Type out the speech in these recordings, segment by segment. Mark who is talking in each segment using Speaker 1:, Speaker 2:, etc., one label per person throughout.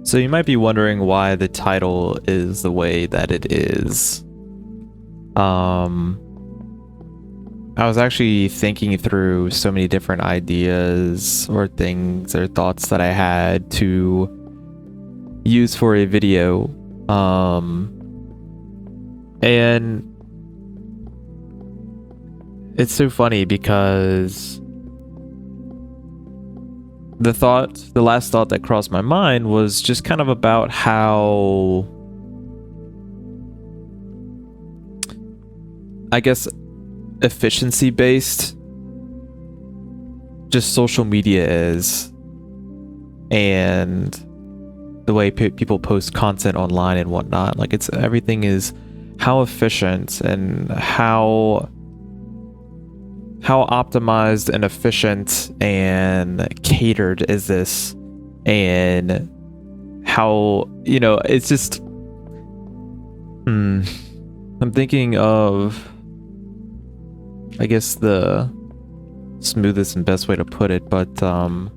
Speaker 1: So you might be wondering why the title is the way that it is. I was actually thinking through so many different ideas or things or thoughts that I had to use for a video. And it's so funny because the last thought that crossed my mind was just kind of about how, I guess, efficiency based just social media is, and the way people post content online and whatnot. Like, everything is how efficient and how optimized and efficient and catered is this, and how, it's just I'm thinking of, I guess, the smoothest and best way to put it, but I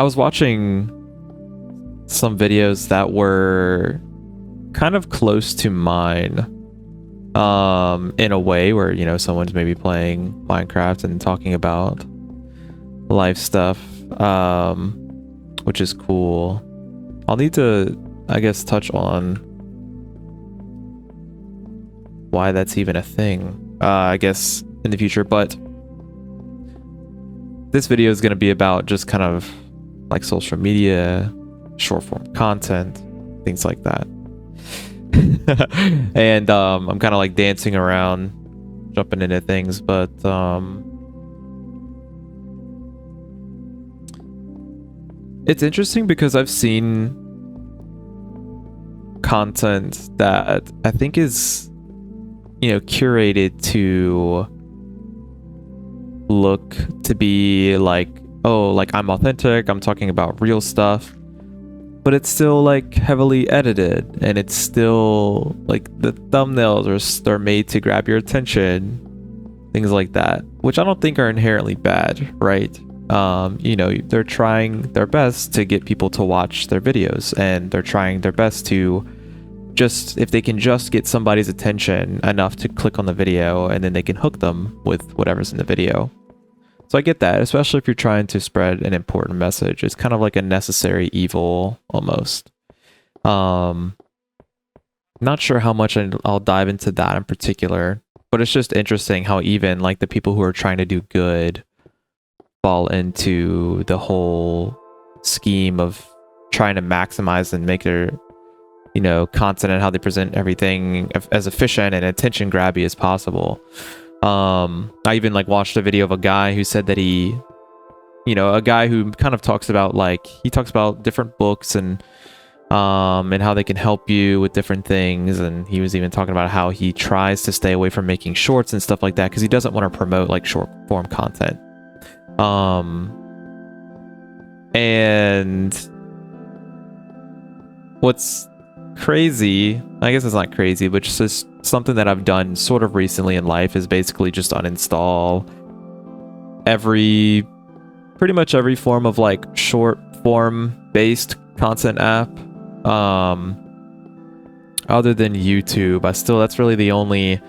Speaker 1: was watching some videos that were kind of close to mine, in a way where, someone's maybe playing Minecraft and talking about life stuff, which is cool. I'll need to, I guess, touch on why that's even a thing, I guess, in the future, but this video is going to be about just kind of like social media, short form content, things like that. And I'm kind of like dancing around, jumping into things, but it's interesting because I've seen content that I think is, curated to look to be like, oh, like I'm authentic, I'm talking about real stuff, but it's still like heavily edited, and it's still like the thumbnails are made to grab your attention, things like that, which I don't think are inherently bad, right? They're trying their best to get people to watch their videos, and they're trying their best to just, if they can just get somebody's attention enough to click on the video, and then they can hook them with whatever's in the video. So I get that, especially if you're trying to spread an important message. It's kind of like a necessary evil almost. Not sure how much I'll dive into that in particular, but it's just interesting how even like the people who are trying to do good fall into the whole scheme of trying to maximize and make their content and how they present everything as efficient and attention grabby as possible. I even like watched a video of a guy who said that he, a guy who kind of talks about he talks about different books and how they can help you with different things, and he was even talking about how he tries to stay away from making shorts and stuff like that because he doesn't want to promote like short form content. And what's crazy, I guess it's not crazy, but just something that I've done sort of recently in life is basically just uninstall pretty much every form of like short form based content app, other than YouTube. That's really the only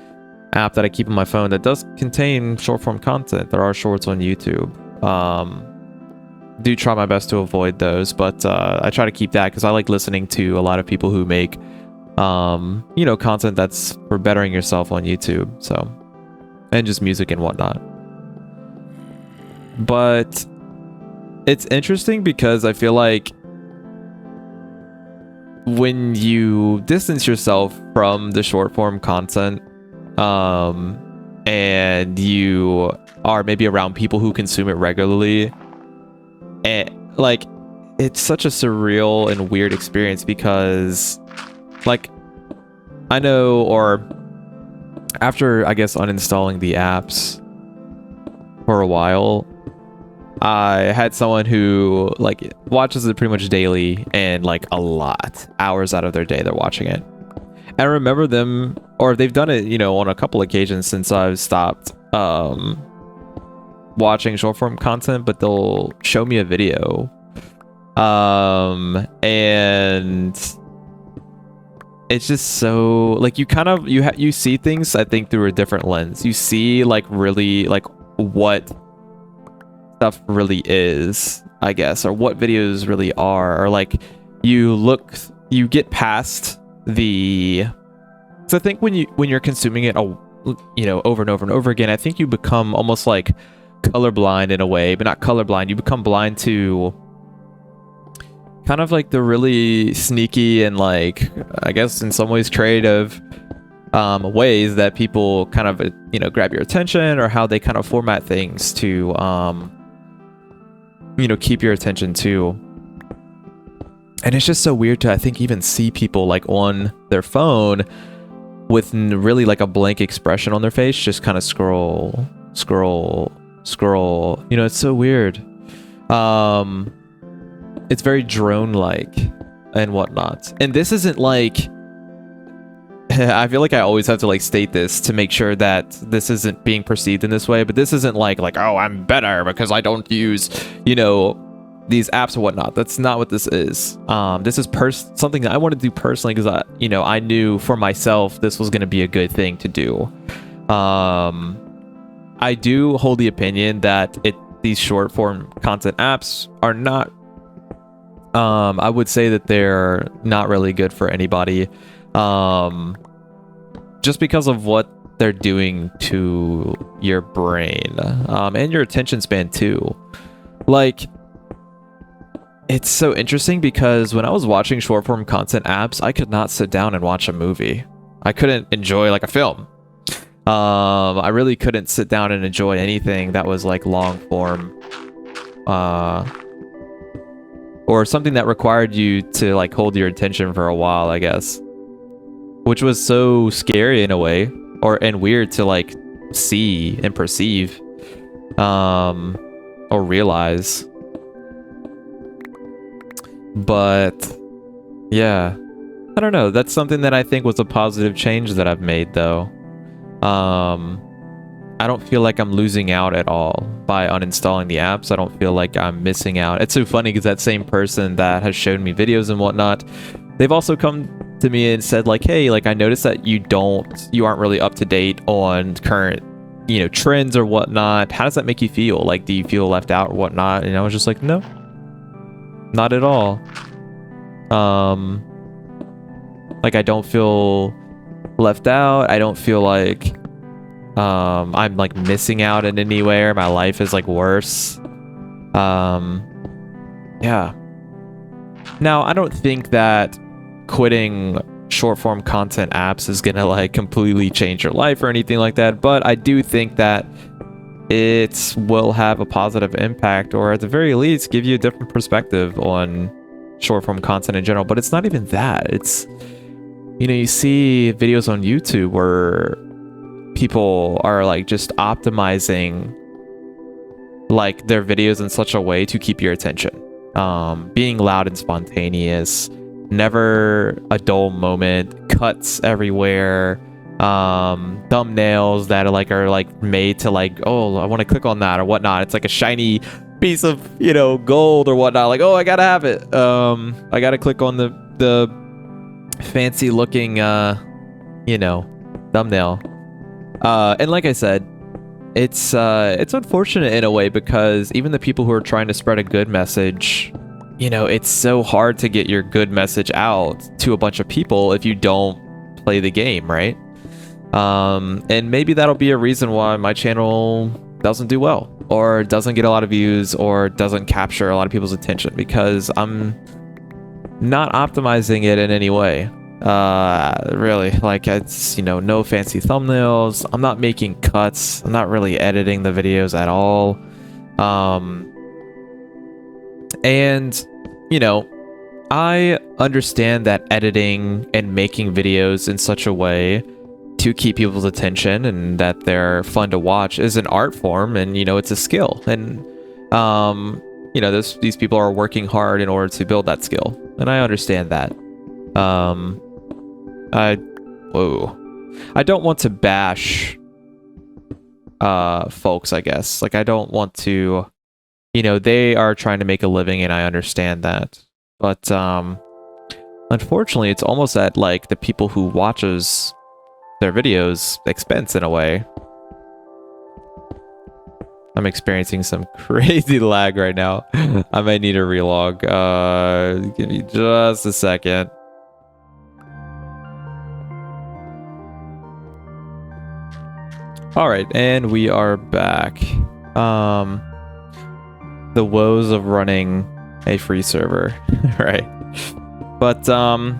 Speaker 1: app that I keep on my phone that does contain short form content. There are shorts on YouTube. Do try my best to avoid those, but I try to keep that because I like listening to a lot of people who make content that's for bettering yourself on YouTube, so, and just music and whatnot. But it's interesting because I feel like when you distance yourself from the short form content, and you are maybe around people who consume it regularly, and like, it's such a surreal and weird experience because like, I know, or after, I guess, uninstalling the apps for a while, I had someone who like watches it pretty much daily, and like a lot, hours out of their day they're watching it. And I remember them, or they've done it, on a couple occasions since I've stopped watching short form content, but they'll show me a video And it's just so like you see things, I think, through a different lens. You see like really like what stuff really is, I guess, or what videos really are, or like you get past the. So I think when you're consuming it, over and over and over again, I think you become almost like colorblind in a way, but not colorblind. You become blind to kind of like the really sneaky and like, I guess in some ways creative ways that people kind of grab your attention, or how they kind of format things to keep your attention too. And it's just so weird to, I think, even see people like on their phone with really like a blank expression on their face, just kind of scroll. It's so weird. It's very drone-like and whatnot. And this isn't like, I feel like I always have to like state this to make sure that this isn't being perceived in this way, but this isn't like, oh, I'm better because I don't use, these apps or whatnot. That's not what this is. This is something that I want to do personally because I knew for myself this was going to be a good thing to do. I do hold the opinion that these short form content apps are not. I would say that they're not really good for anybody, just because of what they're doing to your brain and your attention span too. Like, it's so interesting because when I was watching short form content apps, I could not sit down and watch a movie. I couldn't enjoy like a film. I really couldn't sit down and enjoy anything that was like long form, or something that required you to like hold your attention for a while, I guess, which was so scary in a way, and weird to like see and perceive, or realize. But yeah, I don't know. That's something that I think was a positive change that I've made, though. I don't feel like I'm losing out at all by uninstalling the apps. I don't feel like I'm missing out. It's so funny because that same person that has shown me videos and whatnot, they've also come to me and said like, hey, like I noticed that you aren't really up to date on current, trends or whatnot. How does that make you feel? Like, do you feel left out or whatnot? And I was just like, no, not at all. Like I don't feel left out. I don't feel like I'm like missing out in anywhere. My life is like worse. Yeah. Now, I don't think that quitting short form content apps is gonna like completely change your life or anything like that, but I do think that it will have a positive impact, or at the very least give you a different perspective on short form content in general. But it's not even that. It's, you see videos on YouTube where people are like just optimizing like their videos in such a way to keep your attention, being loud and spontaneous, never a dull moment, cuts everywhere, thumbnails that are like made to like, oh, I want to click on that or whatnot. It's like a shiny piece of gold or whatnot, like, oh, I gotta have it. I gotta click on the fancy looking thumbnail. And like I said, it's unfortunate in a way because even the people who are trying to spread a good message, it's so hard to get your good message out to a bunch of people if you don't play the game, right? And maybe that'll be a reason why my channel doesn't do well, or doesn't get a lot of views, or doesn't capture a lot of people's attention, because I'm not optimizing it in any way. Really, like, it's no fancy thumbnails, I'm not making cuts, I'm not really editing the videos at all, and I understand that editing and making videos in such a way to keep people's attention and that they're fun to watch is an art form, and it's a skill, and these people are working hard in order to build that skill, and I understand that. I don't want to bash folks, I guess. Like, I don't want to you know, they are trying to make a living, and I understand that. But unfortunately, it's almost at like the people who watches their videos expense in a way. I'm experiencing some crazy lag right now. I might need a relog. Give me just a second. All right, and we are back. The woes of running a free server, right? But man,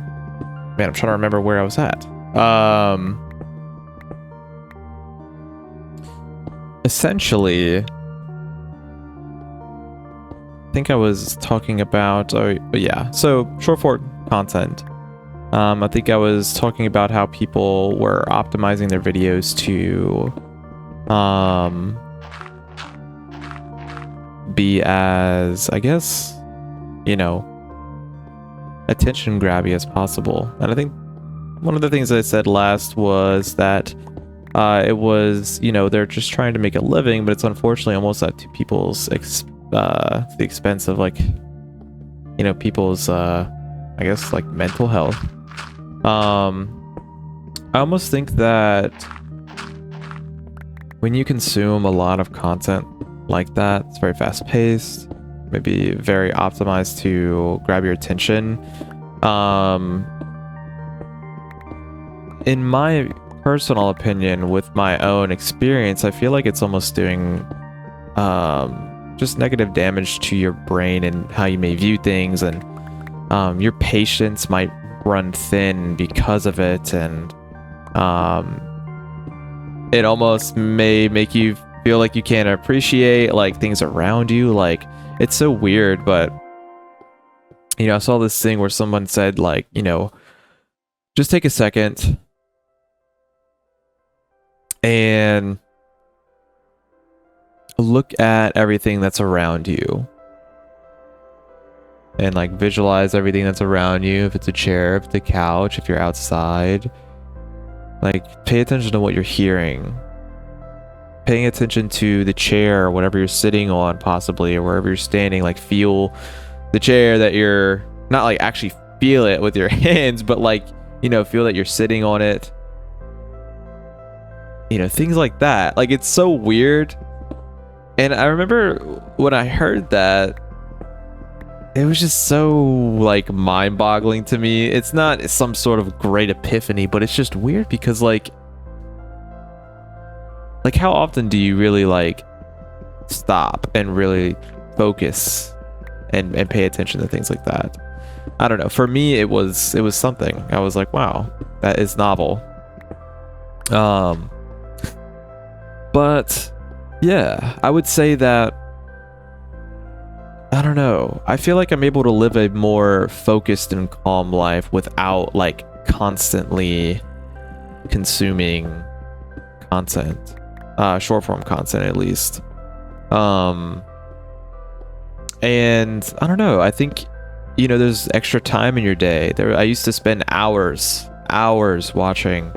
Speaker 1: I'm trying to remember where I was at. Essentially, I think I was talking about, yeah, so short form content. I think I was talking about how people were optimizing their videos to be as, I guess, you know, attention grabby as possible. And I think one of the things I said last was that it was, you know, they're just trying to make a living, but it's unfortunately almost at people's the expense of, like, you know, people's I guess, like, mental health. I almost think that when you consume a lot of content like that, it's very fast paced, maybe very optimized to grab your attention. In my personal opinion, with my own experience, I feel like it's almost doing just negative damage to your brain and how you may view things, and your patience might run thin because of it, and it almost may make you feel like you can't appreciate, like, things around you. Like, it's so weird, but, you know, I saw this thing where someone said, like, you know, just take a second and look at everything that's around you, and, like, visualize everything that's around you. If it's a chair, if it's a couch, if you're outside, like, pay attention to what you're hearing, paying attention to the chair or whatever you're sitting on, possibly, or wherever you're standing. Like, feel the chair, that you're not, like, actually feel it with your hands, but, like, you know, feel that you're sitting on it, you know, things like that. Like, it's so weird. And I remember when I heard that, it was just so, like, mind-boggling to me. It's not some sort of great epiphany, but it's just weird because, like, how often do you really, like, stop and really focus and pay attention to things like that? I don't know. For me, it was something. I was like, wow, that is novel. But yeah, I would say that, I don't know, I feel like I'm able to live a more focused and calm life without, like, constantly consuming content, short form content at least. And I don't know, I think, you know, there's extra time in your day. I used to spend hours watching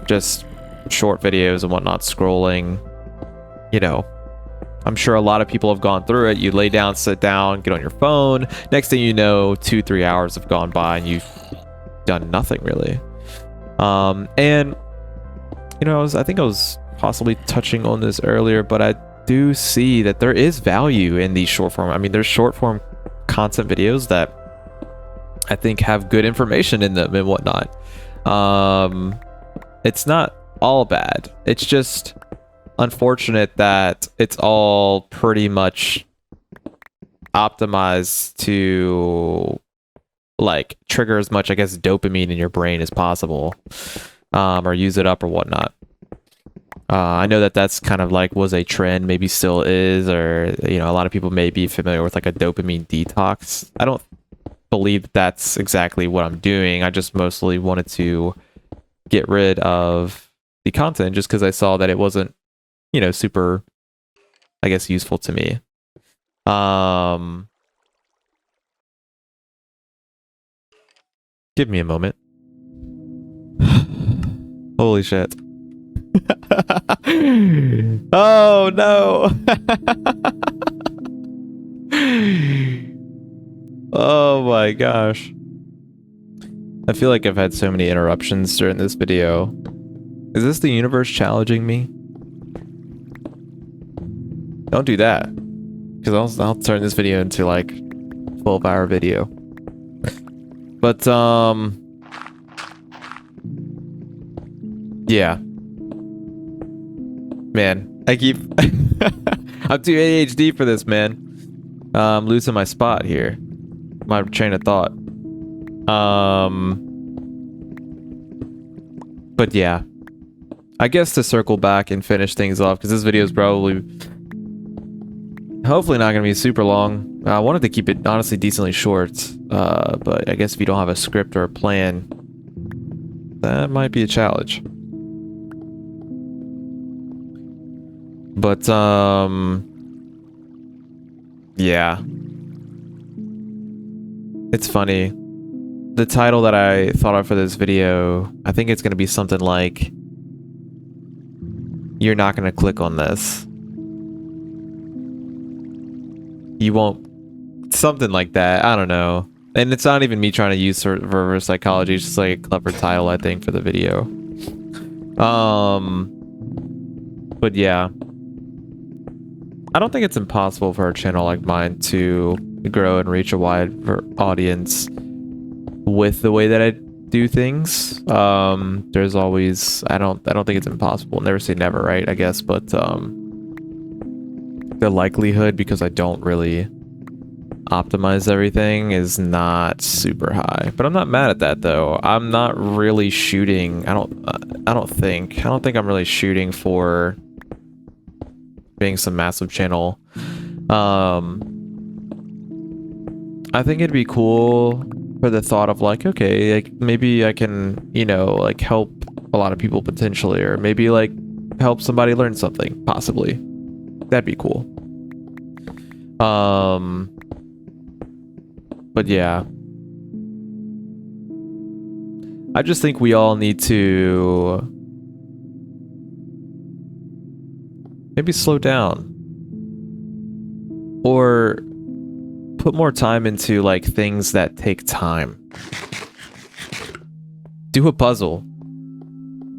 Speaker 1: just short videos and whatnot, scrolling. You know, I'm sure a lot of people have gone through it. You lay down, sit down, get on your phone. Next thing you know, 2-3 hours have gone by and you've done nothing really. And, you know, I think I was possibly touching on this earlier, but I do see that there is value in these short form. I mean, there's short form content videos that I think have good information in them and whatnot. It's not all bad. It's just unfortunate that it's all pretty much optimized to, like, trigger as much, I guess, dopamine in your brain as possible, or use it up or whatnot. I know that that's kind of, like, was a trend, maybe still is, or, you know, a lot of people may be familiar with, like, a dopamine detox. I don't believe that's exactly what I'm doing. I just mostly wanted to get rid of the content just because I saw that it wasn't, you know, super, I guess, useful to me. Give me a moment. Holy shit. Oh no. Oh my gosh. I feel like I've had so many interruptions during this video. Is this the universe challenging me? Don't do that. Because I'll turn this video into like 12-hour video. But yeah. Man, I keep I'm too ADHD for this, man. I'm losing my spot here. My train of thought. But yeah. I guess to circle back and finish things off, because this video is probably hopefully not going to be super long. I wanted to keep it honestly decently short, but I guess if you don't have a script or a plan, that might be a challenge. But yeah. It's funny. The title that I thought of for this video, I think it's going to be something like, "You're not going to click on this. You won't," something like that. I don't know. And it's not even me trying to use sort of reverse psychology. It's just like a clever title, I think, for the video. But yeah. I don't think it's impossible for a channel like mine to grow and reach a wide audience with the way that I do things. There's always, I don't think it's impossible. Never say never, right? I guess, but the likelihood, because I don't really optimize everything, is not super high. But I'm not mad at that though. I'm not really shooting. I don't think I'm really shooting for being some massive channel. I think it'd be cool for the thought of like, okay, like maybe I can, you know, like help a lot of people potentially, or maybe like help somebody learn something, possibly. That'd be cool. But yeah. I just think we all need to maybe slow down. Or put more time into like things that take time. Do a puzzle.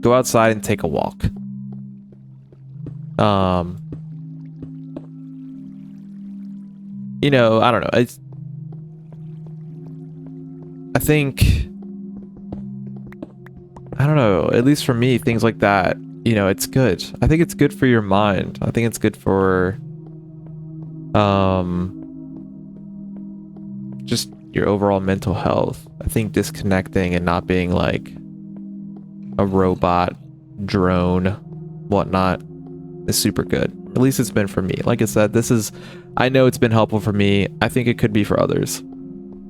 Speaker 1: Go outside and take a walk. You know, I don't know. I think, I don't know, at least for me, things like that, you know, it's good. I think it's good for your mind. I think it's good for just your overall mental health. I think disconnecting and not being like a robot, drone, whatnot is super good. At least it's been for me. Like I said, I know it's been helpful for me. I think it could be for others.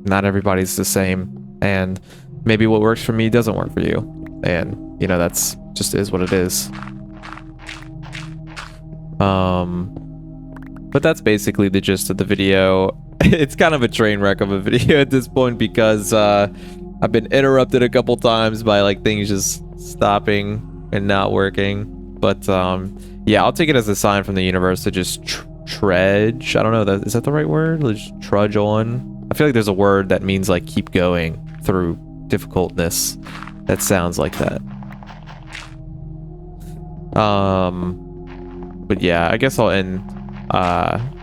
Speaker 1: Not everybody's the same, and maybe what works for me doesn't work for you. And, you know, that's just is what it is. But that's basically the gist of the video. It's kind of a train wreck of a video at this point, because I've been interrupted a couple times by like things just stopping and not working. But yeah, I'll take it as a sign from the universe to just trudge. I don't know, is that the right word? Just trudge on. I feel like there's a word that means like keep going through difficultness that sounds like that. But yeah, I guess I'll end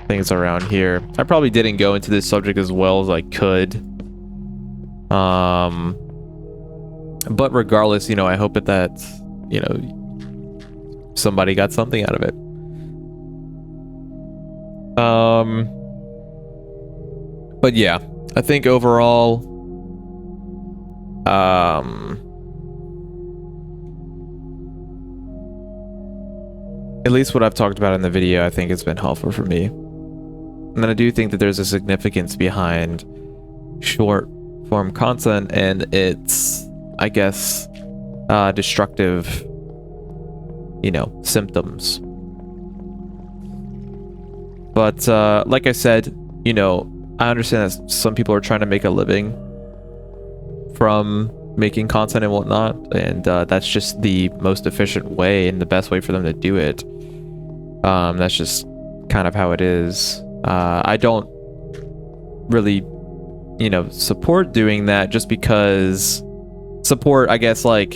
Speaker 1: things around here. I probably didn't go into this subject as well as I could. But regardless, you know, I hope that, you know, somebody got something out of it. But yeah, I think overall, at least what I've talked about in the video, I think it's been helpful for me. And then I do think that there's a significance behind short form content and its, I guess, destructive, you know, symptoms. But like I said, you know, I understand that some people are trying to make a living from making content and whatnot, and that's just the most efficient way and the best way for them to do it. That's just kind of how it is. I don't really, you know, support doing that, just because support, I guess, like,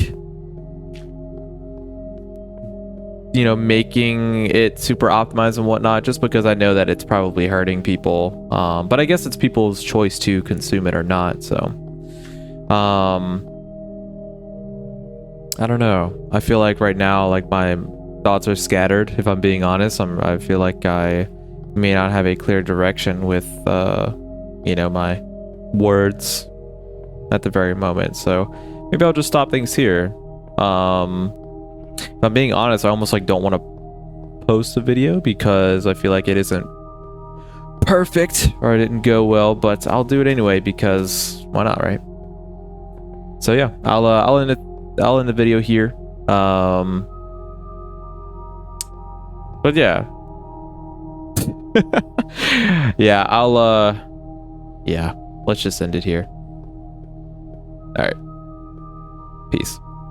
Speaker 1: you know, making it super optimized and whatnot, just because I know that it's probably hurting people. But I guess it's people's choice to consume it or not. So, I don't know. I feel like right now, like, my thoughts are scattered. If I'm being honest, I feel like I may not have a clear direction with, you know, my words at the very moment. So maybe I'll just stop things here. If I'm being honest, I almost like don't want to post a video because I feel like it isn't perfect or it didn't go well, but I'll do it anyway because why not, right? So yeah, I'll end the video here. But yeah. Yeah, yeah, let's just end it here. All right. Peace.